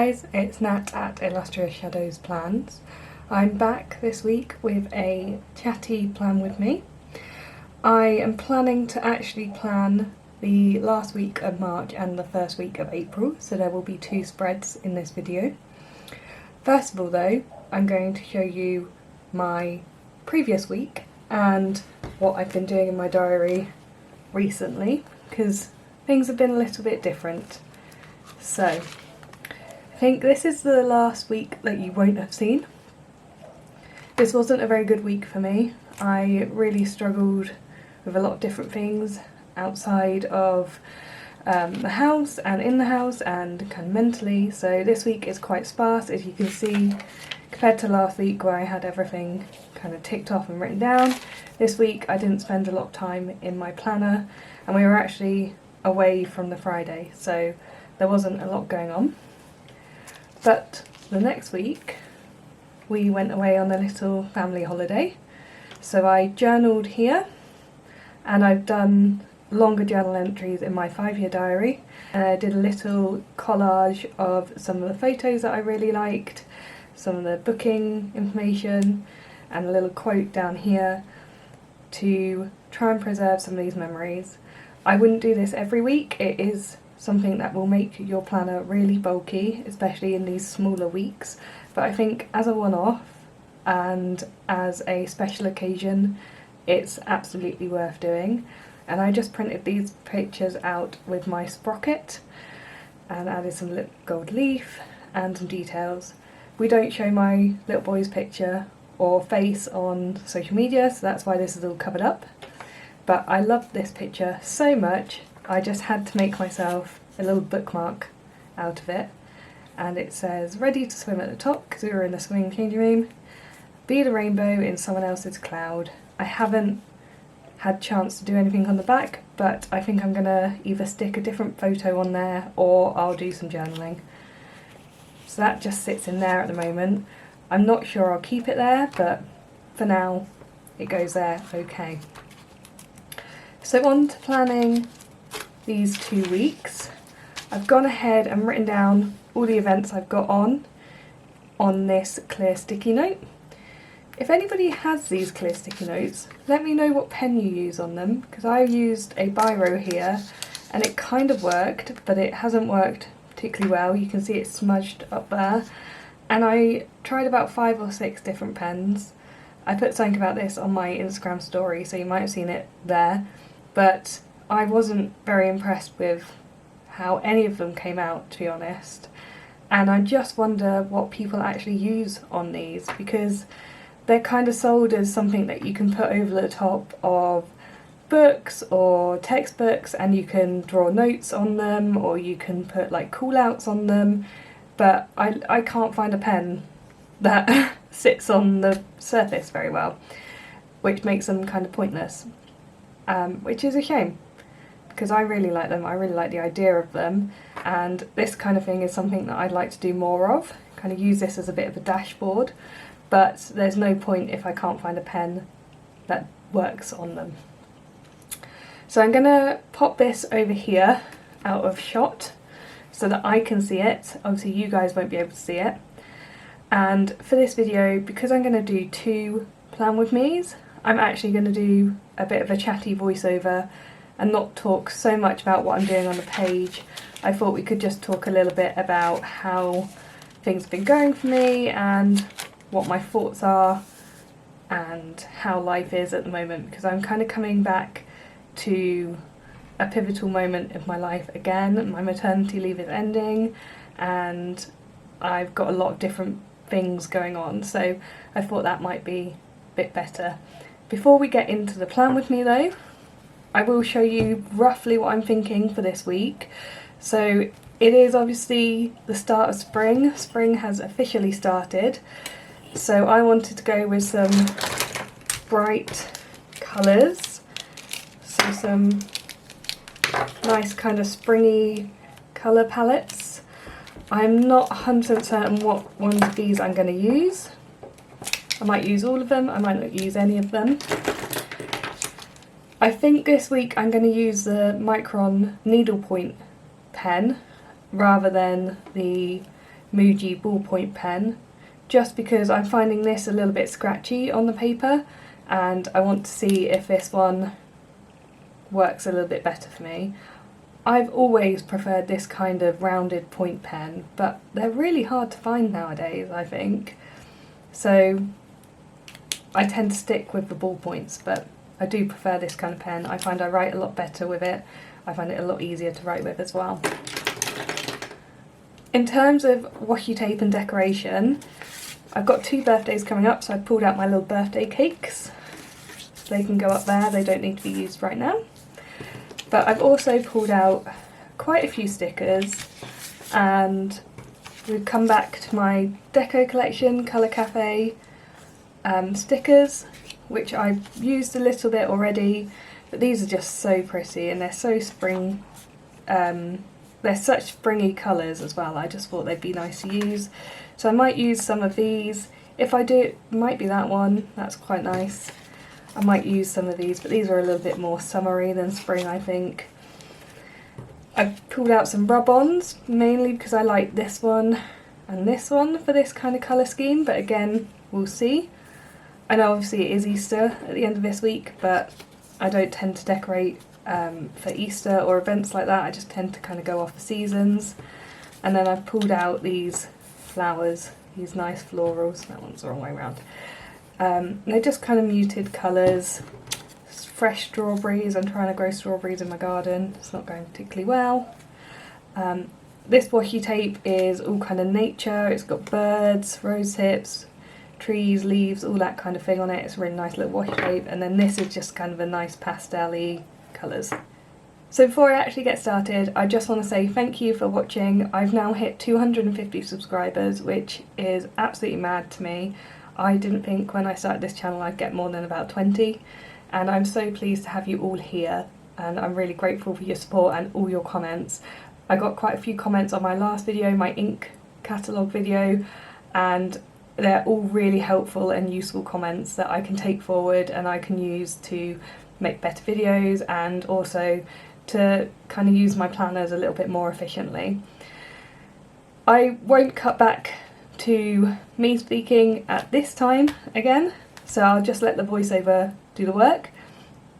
guys, it's Nat at Illustrious Shadows Plans. I'm back this week with a Chatty plan with me. I am planning to actually plan the last week of March and the first week of April, so there will be 2 spreads in this video. First of all though, I'm going to show you my previous week and what I've been doing in my diary recently, because things have been a little bit different. So, I think this is the last week that you won't have seen. This wasn't a very good week for me. I really struggled with a lot of different things outside of the house and in the house and kind of mentally. So this week is quite sparse, as you can see, compared to last week where I had everything kind of ticked off and written down. This week I didn't spend a lot of time in my planner, and we were actually away from the Friday, so there wasn't a lot going on. But the next week we went away on a little family holiday, so I journaled here, and I've done longer journal entries in my 5-year diary, and I did a little collage of some of the photos that I really liked, some of the booking information, and a little quote down here to try and preserve some of these memories. I wouldn't do this every week. It is something that will make your planner really bulky, especially in these smaller weeks, but I think as a one-off and as a special occasion it's absolutely worth doing. And I just printed these pictures out with my sprocket and added some little gold leaf and some details. We don't show my little boy's picture or face on social media, so that's why this is all covered up. But I love this picture so much, I just had to make myself a little bookmark out of it. And it says, ready to swim at the top, because we were in the swimming changing room. Be the rainbow in someone else's cloud. I haven't had chance to do anything on the back, but I think I'm going to either stick a different photo on there or I'll do some journaling. So that just sits in there at the moment. I'm not sure I'll keep it there, but for now it goes there okay. So on to planning these 2 weeks. I've gone ahead and written down all the events I've got on this clear sticky note. If anybody has these clear sticky notes, let me know what pen you use on them, because I used a biro here and it kind of worked, but it hasn't worked particularly well. You can see it's smudged up there, and I tried about 5 or 6 different pens. I put something about this on my Instagram story, so you might have seen it there, but I wasn't very impressed with how any of them came out, to be honest. And I just wonder what people actually use on these, because they're kind of sold as something that you can put over the top of books or textbooks, and you can draw notes on them, or you can put like call outs on them, but I can't find a pen that sits on the surface very well, which makes them kind of pointless, which is a shame, because I really like them. I really like the idea of them, and this kind of thing is something that I'd like to do more of, kind of use this as a bit of a dashboard, but there's no point if I can't find a pen that works on them. So I'm going to pop this over here out of shot so that I can see it. Obviously you guys won't be able to see it. And for this video, because I'm going to do 2 plan with me's, I'm actually going to do a bit of a chatty voiceover and not talk so much about what I'm doing on the page. I thought we could just talk a little bit about how things have been going for me and what my thoughts are and how life is at the moment, because I'm kind of coming back to a pivotal moment of my life again. My maternity leave is ending and I've got a lot of different things going on, so I thought that might be a bit better. Before we get into the plan with me though, I will show you roughly what I'm thinking for this week. So it is obviously the start of spring. Spring has officially started, so I wanted to go with some bright colours, so some nice kind of springy colour palettes. I'm not 100% certain what ones of these I'm going to use. I might use all of them, I might not use any of them. I think this week I'm going to use the Micron needlepoint pen rather than the Muji ballpoint pen, just because I'm finding this a little bit scratchy on the paper and I want to see if this one works a little bit better for me. I've always preferred this kind of rounded point pen, but they're really hard to find nowadays, I think. So I tend to stick with the ballpoints, but I do prefer this kind of pen. I find I write a lot better with it. I find it a lot easier to write with as well. In terms of washi tape and decoration, I've got 2 birthdays coming up, so I've pulled out my little birthday cakes. They can go up there, they don't need to be used right now. But I've also pulled out quite a few stickers, and we've come back to my Deco Collection Colour Cafe stickers, which I've used a little bit already, but these are just so pretty and they're so spring, they're such springy colours as well. I just thought they'd be nice to use. So I might use some of these. If I do, it might be that one, that's quite nice. I might use some of these, but these are a little bit more summery than spring, I think. I've pulled out some rub-ons, mainly because I like this one and this one for this kind of colour scheme, but again, we'll see. I know obviously it is Easter at the end of this week, but I don't tend to decorate for Easter or events like that. I just tend to kind of go off the seasons. And then I've pulled out these flowers, these nice florals. That one's the wrong way around. They're just kind of muted colours. Fresh strawberries. I'm trying to grow strawberries in my garden. It's not going particularly well. This washi tape is all kind of nature. It's got birds, rose hips, trees, leaves, all that kind of thing on it. It's a really nice little washi tape. And then this is just kind of a nice pastel-y colours. So before I actually get started, I just want to say thank you for watching. I've now hit 250 subscribers, which is absolutely mad to me. I didn't think when I started this channel I'd get more than about 20, and I'm so pleased to have you all here, and I'm really grateful for your support and all your comments. I got quite a few comments on my last video, my ink catalogue video, and they're all really helpful and useful comments that I can take forward and I can use to make better videos and also to kind of use my planners a little bit more efficiently. I won't cut back to me speaking at this time again, so I'll just let the voiceover do the work.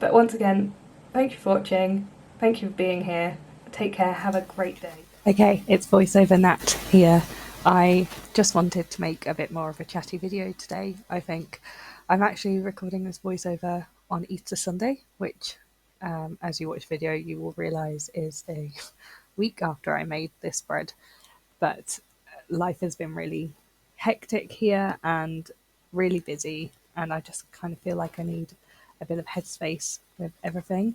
But once again, thank you for watching, thank you for being here, take care, have a great day. Okay, it's voiceover Nat here. I just wanted to make a bit more of a chatty video today. I think I'm actually recording this voiceover on Easter Sunday, which as you watch the video you will realise is a week after I made this spread. But life has been really hectic here and really busy, and I just kind of feel like I need a bit of headspace with everything.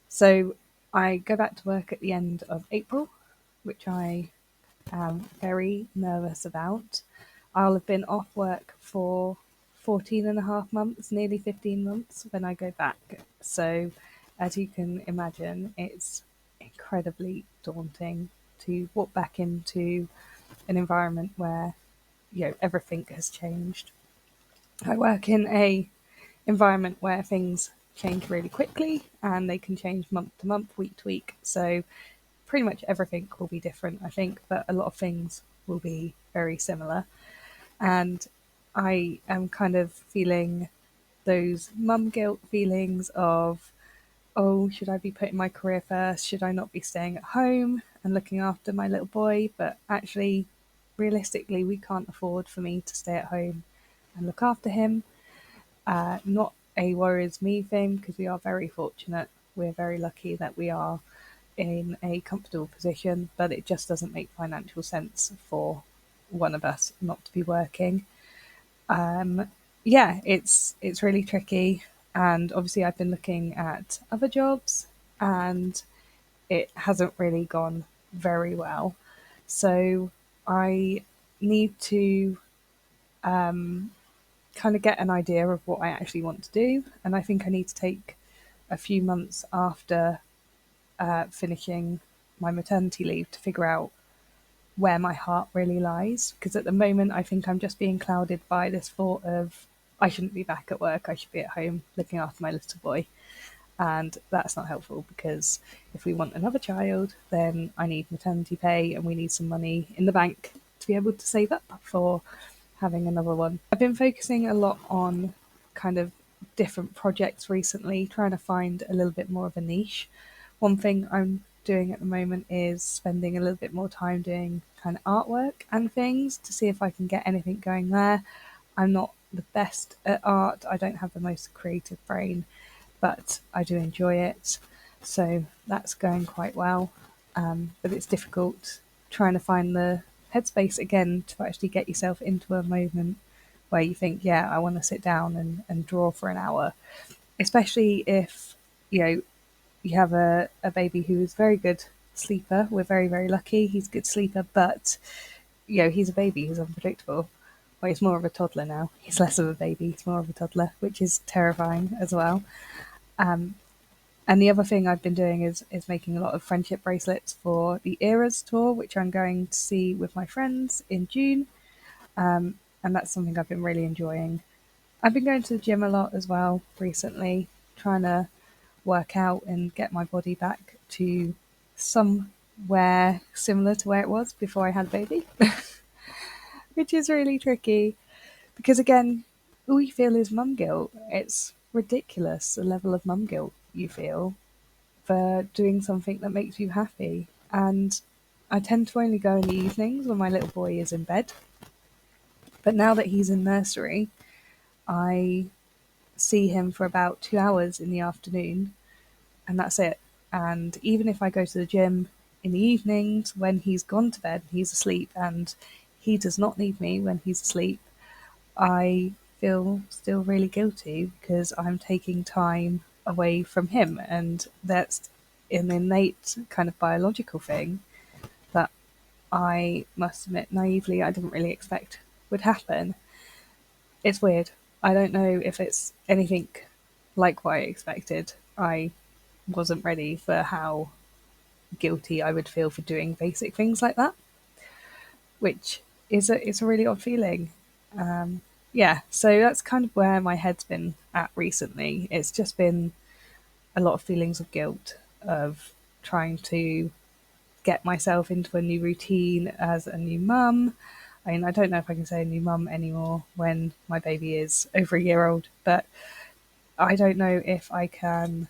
So I go back to work at the end of April, which I am very nervous about. I'll have been off work for 14 and a half months, nearly 15 months when I go back. So as you can imagine, it's incredibly daunting to walk back into an environment where, you know, everything has changed. I work in a environment where things change really quickly and they can change month to month, week to week. So pretty much everything will be different, I think, but a lot of things will be very similar. And I am kind of feeling those mum guilt feelings of, oh, should I be putting my career first? Should I not be staying at home and looking after my little boy? But actually, realistically, we can't afford for me to stay at home and look after him. Not a worries me thing, because we are very fortunate. We're very lucky that we are in a comfortable position, but it just doesn't make financial sense for one of us not to be working. Yeah, it's really tricky. And obviously I've been looking at other jobs and it hasn't really gone very well. So I need to kind of get an idea of what I actually want to do. And I think I need to take a few months after finishing my maternity leave to figure out where my heart really lies. Because at the moment I think I'm just being clouded by this thought of, I shouldn't be back at work, I should be at home looking after my little boy. And that's not helpful, because if we want another child, then I need maternity pay and we need some money in the bank to be able to save up for having another one. I've been focusing a lot on kind of different projects recently, trying to find a little bit more of a niche. One thing I'm doing at the moment is spending a little bit more time doing kind of artwork and things to see if I can get anything going there. I'm not the best at art, I don't have the most creative brain, but I do enjoy it. So that's going quite well. But it's difficult trying to find the headspace again to actually get yourself into a moment where you think, yeah, I want to sit down and draw for an hour. Especially if, you have a baby who is very good sleeper. We're very, very lucky. He's a good sleeper, but he's a baby, he's unpredictable. Well, he's more of a toddler now. He's less of a baby, he's more of a toddler, which is terrifying as well. Um, and the other thing I've been doing is making a lot of friendship bracelets for the Eras tour, which I'm going to see with my friends in June. And that's something I've been really enjoying. I've been going to the gym a lot as well recently, trying to work out and get my body back to somewhere similar to where it was before I had a baby, which is really tricky because, again, all you feel is mum guilt. It's ridiculous the level of mum guilt you feel for doing something that makes you happy. And I tend to only go in the evenings when my little boy is in bed. But now that he's in nursery, I see him for about 2 hours in the afternoon, and that's it. And even if I go to the gym in the evenings when he's gone to bed, he's asleep, and he does not need me when he's asleep, I feel still really guilty because I'm taking time away from him. And that's an innate kind of biological thing that I must admit naively I didn't really expect would happen. It's weird. I don't know if it's anything like what I expected. I wasn't ready for how guilty I would feel for doing basic things like that, which is a really odd feeling. Yeah, so that's kind of where my head's been at recently. It's just been a lot of feelings of guilt of trying to get myself into a new routine as a new mum. I mean, I don't know if I can say a new mum anymore when my baby is over a year old, but I don't know if I can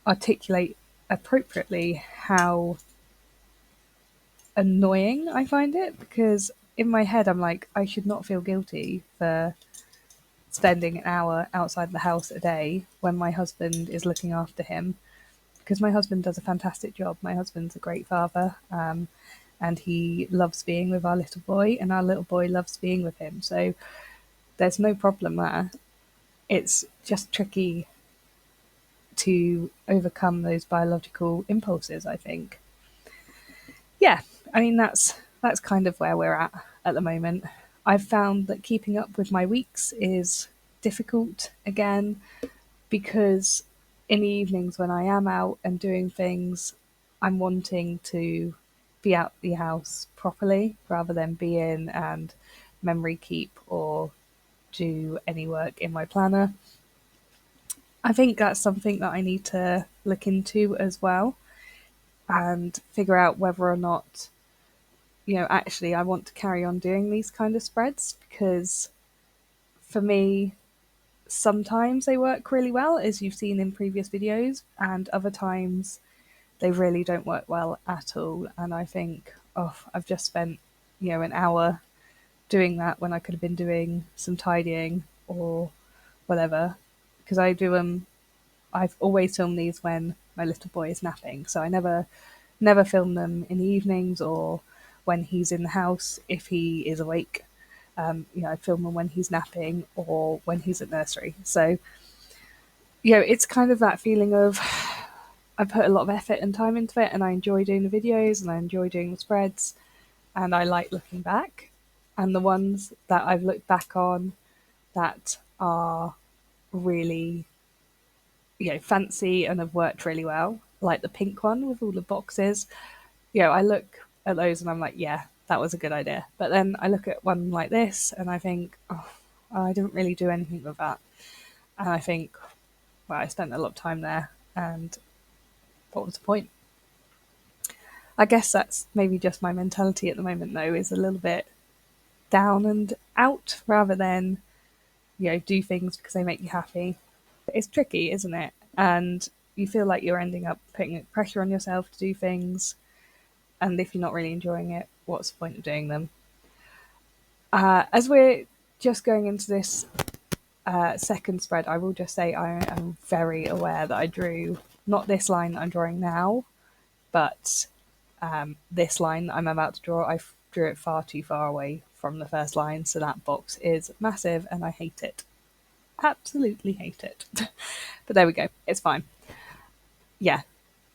articulate appropriately how annoying I find it, because in my head I'm like, I should not feel guilty for spending an hour outside the house a day when my husband is looking after him, because my husband does a fantastic job. My husband's a great father, and he loves being with our little boy, and our little boy loves being with him. So there's no problem there. It's just tricky to overcome those biological impulses, I think. Yeah, I mean that's kind of where we're at the moment. I've found that keeping up with my weeks is difficult again because in the evenings when I am out and doing things, I'm wanting to be out the house properly rather than be in and memory keep or do any work in my planner. I think that's something that I need to look into as well and figure out whether or not, actually I want to carry on doing these kind of spreads, because for me, sometimes they work really well, as you've seen in previous videos, and other times they really don't work well at all. And I think, oh, I've just spent, an hour doing that when I could have been doing some tidying or whatever. Because I've always filmed these when my little boy is napping, so I never film them in the evenings or when he's in the house if he is awake. I film them when he's napping or when he's at nursery. So, it's kind of that feeling of I put a lot of effort and time into it, and I enjoy doing the videos and I enjoy doing the spreads, and I like looking back. And the ones that I've looked back on that are really, fancy and have worked really well, like the pink one with all the boxes. I look at those and I'm like, yeah, that was a good idea. But then I look at one like this and I think, oh, I didn't really do anything with that. And I think, well, I spent a lot of time there, and what was the point? I guess that's maybe just my mentality at the moment, though, is a little bit down and out rather than, do things because they make you happy. It's tricky, isn't it? And you feel like you're ending up putting pressure on yourself to do things. And if you're not really enjoying it, what's the point of doing them? As we're just going into this second spread, I will just say I am very aware that I drew not this line that I'm drawing now, but this line that I'm about to draw. I drew it far too far away from the first line, so that box is massive and I hate it. Absolutely hate it. But there we go, it's fine. Yeah,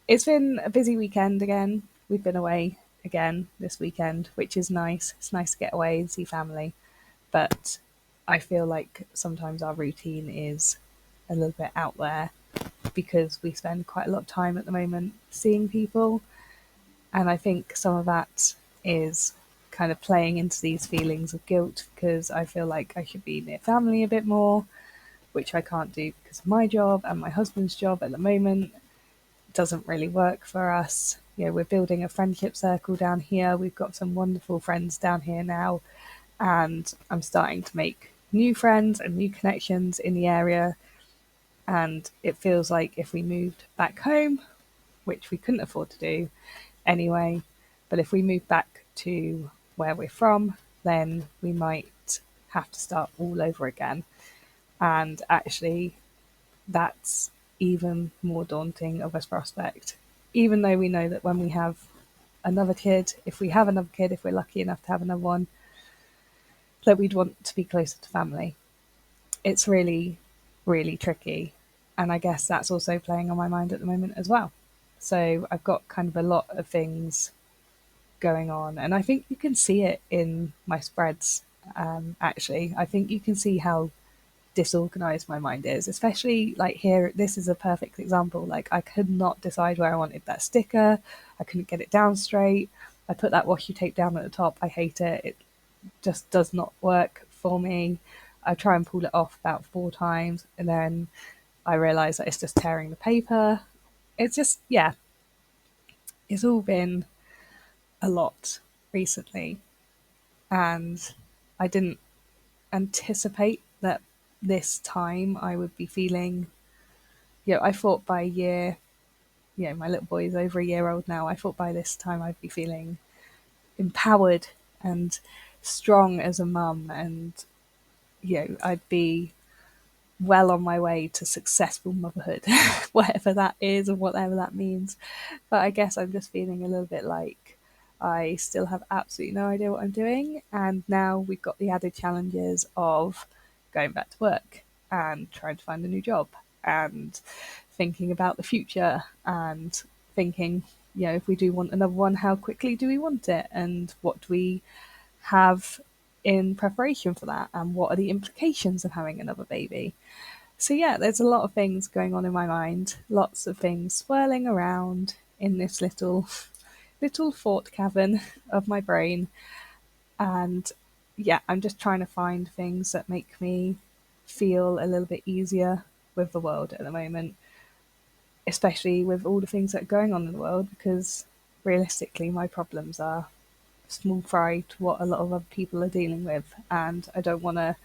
it's been a busy weekend again. We've been away again this weekend, which is nice. It's nice to get away and see family. But I feel like sometimes our routine is a little bit out there because we spend quite a lot of time at the moment seeing people. And I think some of that is kind of playing into these feelings of guilt because I feel like I should be near family a bit more, which I can't do because of my job and my husband's job at the moment. It doesn't really work for us. We're building a friendship circle down here. We've got some wonderful friends down here now, and I'm starting to make new friends and new connections in the area. And it feels like if we moved back home, which we couldn't afford to do anyway, but if we move back to where we're from, then we might have to start all over again. And actually, that's even more daunting of a prospect. Even though we know that when we have another kid, if we have another kid, if we're lucky enough to have another one, that we'd want to be closer to family. It's really, really tricky. And I guess that's also playing on my mind at the moment as well. So I've got kind of a lot of things going on. And I think you can see it in my spreads, actually. I think you can see how disorganized my mind is, especially like here. This is a perfect example. Like, I could not decide where I wanted that sticker. I couldn't get it down straight. I put that washi tape down at the top. I hate it. It just does not work for me. I try and pull it off about 4 times and then I realize that it's just tearing the paper. It's just, yeah, it's all been a lot recently. And I didn't anticipate that this time I would be feeling, I thought by a year, my little boy is over a year old now. I thought by this time I'd be feeling empowered and strong as a mum, and I'd be well on my way to successful motherhood, whatever that is and whatever that means. But I guess I'm just feeling a little bit like I still have absolutely no idea what I'm doing. And now we've got the added challenges of going back to work and trying to find a new job and thinking about the future and thinking, if we do want another one, how quickly do we want it? And what do we have in preparation for that? And what are the implications of having another baby? So yeah, there's a lot of things going on in my mind, lots of things swirling around in this little thought cavern of my brain. And yeah, I'm just trying to find things that make me feel a little bit easier with the world at the moment, especially with all the things that are going on in the world, because realistically, my problems are small fry to what a lot of other people are dealing with. And I don't want to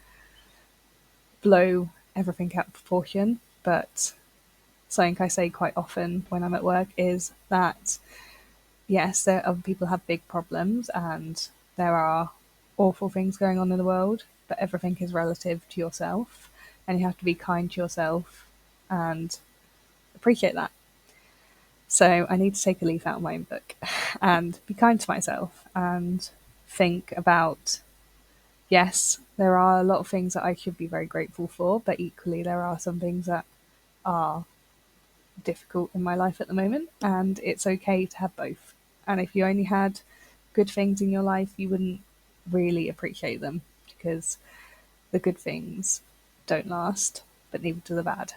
blow everything out of proportion, but something I say quite often when I'm at work is that yes, other people have big problems and there are awful things going on in the world, but everything is relative to yourself, and you have to be kind to yourself and appreciate that. So I need to take a leaf out of my own book and be kind to myself and think about, yes, there are a lot of things that I should be very grateful for, but equally there are some things that are difficult in my life at the moment, and it's okay to have both. And if you only had good things in your life, you wouldn't really appreciate them, because the good things don't last, but neither do the bad.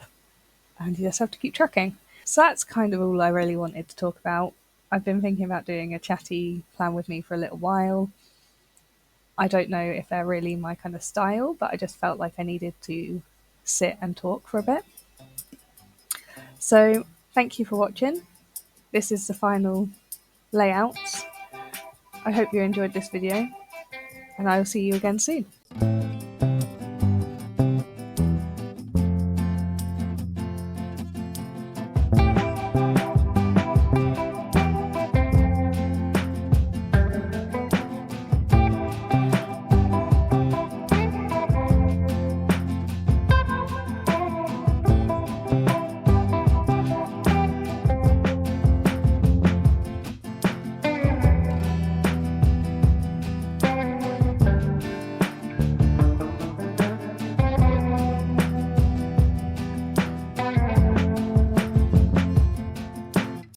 And you just have to keep trucking. So that's kind of all I really wanted to talk about. I've been thinking about doing a chatty plan with me for a little while. I don't know if they're really my kind of style, but I just felt like I needed to sit and talk for a bit. So thank you for watching. This is the final layouts. I hope you enjoyed this video, and I will see you again soon.